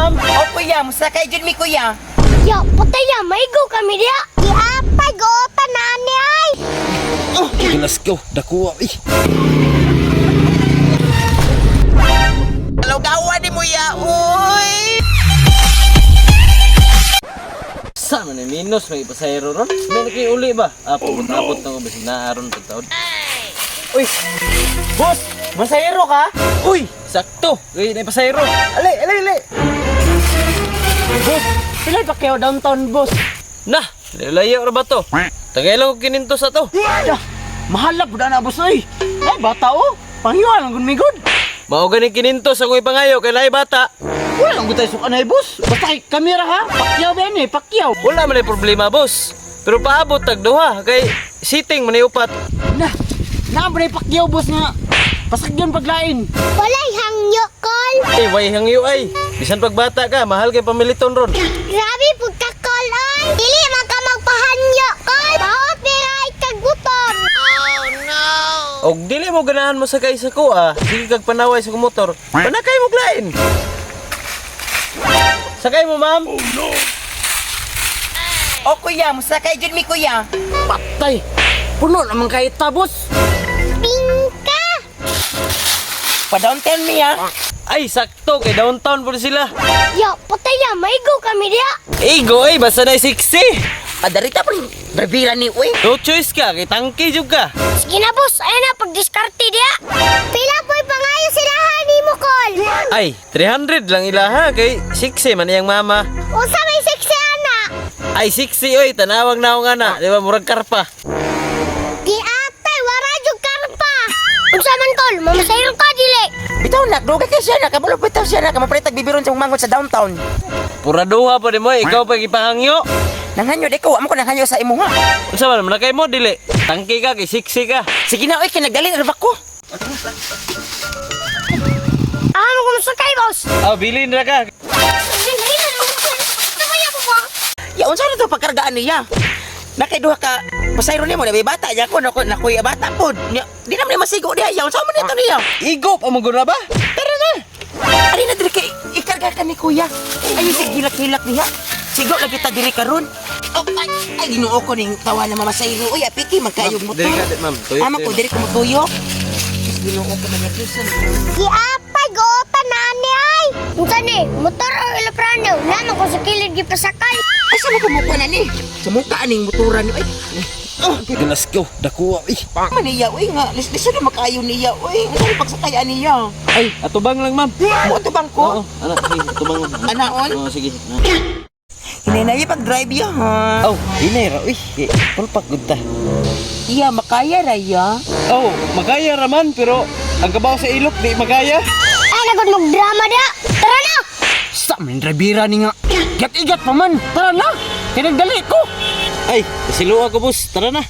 ma'am. O kuya, musakay jud mi kuya. Ya, patay ya, maigo kami dia. Di apay go tanani ay. Oh, let's go. Dakuha eh. Alaw gawa ni mo ya, uy. Sama ni minus may pasayro ron. May nakiuli ba? Abot ng ubas na aron pagtaod. Uy, boss, masayro ka? Uy, sakto. Kay na pasayro. Alay. Boss, pilay pa kayo downtown, boss. Nah, layo ra ba to? Tagay lang ko kininto sa to. Ya, mahal na buda na, boss, ay. Ay, bata o. Panghiwa lang gud. Mao gani kininto sa ko'y pangayo kay lahi bata. Wala lang gutay sukan ay, boss. Basta kay kamera ha. Pakyaw ba yan eh, pakyaw. Wala man ay problema, boss. Pero paabot tag duha kay sitting man ay upat. Naabray pakyaw, boss nga. Pasagyan paglain. Walay hangyo kol. Eh, way hangyo ay. Bisan pagbata ka, mahal kay pamiliton ron. Grabe pud ka kol ay. Dili man ka magpahanyo kol. Bawat nira ikagutom. Oh no. Og dili mo ganahan mo sakay sa kuha. Sige kag panaway sa motor. Panakay mo glain. Sakay mo, ma'am. O kuya, musakay jud mi kuya. Patay. Puno naman kay boss. Pingka. Pa downtown mi ha. Ay, sakto kay downtown po sila. Ya, patay ya, maigo kami dia. Igo ay basta na 60. Padarita pa rin. Barbira ni uy. No choice ka, kay tangki jud ka. Sige na boss, ayun na pagdiskarte dia. Pila po'y pangayo sirahan ni mo kol. Ay, 300 lang ilaha kay 60 man iyang mama. Usa may seksi ana. Ay, 60 oy, tanawag na ako nga na. Di ba, murag karpa. Di atay, wara jud karpa. Unsa man kol, mamasayon ka dili. Bitaw nak, dugay kay siya na. Kabalo bitaw siya na. Kamapalitag bibiron sa mangon sa downtown. Puraduha pa di mo, ikaw pa gipahangyo. Nanghanyo di ko. Amo ko nanghanyo sa imo ha. Unsa man, manakay mo, dili. Tangki ka, kay 60 ka. Sige na uy, kinagdali na ba ko? Ano ko sakay boss? Oh, bilin na ka. Ya unsa na to pagkargaan niya? Nakaiduha ka pasayro nimo na may bata ya ko nakuya bata pod. Di naman masigo diha. Ya unsa man nito niya? Igop, amo guna ba? Tara na. Ari na diri kay ikarga ka ni kuya. Ay sig hilak-hilak niya. Sigo lagi ta diri karon. Oh, ay Ginoo ko ning tawa na mamasayro. Uy, apiki magkayog mo to. Dili ka, ma'am. Tuyok. Ama ko diri ko motuyo. Ginoo ko na kisan. Di apay go tanani ay. Unsa ni? Motor o eloprano? Naman ko sa kilid gipasakay. Ay sa mo kumukuha na ni? Sa mukha aning motoran ni. Ay. Oh, Let's go, dakuha eh. maniya uy nga. Lisod na makayo niya uy. Ano pagsakay niya? Ay, atubang lang, ma'am. Mo to bang ko? Oo, anak, sige, atubang mo. Anaon? Oo, sige. Hinay pag-drive ya ha. Oh, hinay ra, uy. Pulpak gud ta. Iya makaya ra ya. Oh, magaya raman, pero ang kabaw sa ilok, di magaya. Ay nagod mo drama da. Tara na. Sa man drivera ni nga. Gat-igat pa man. Tara na. Kinagdali ko. Ay, siluwa ko, boss. Tara na.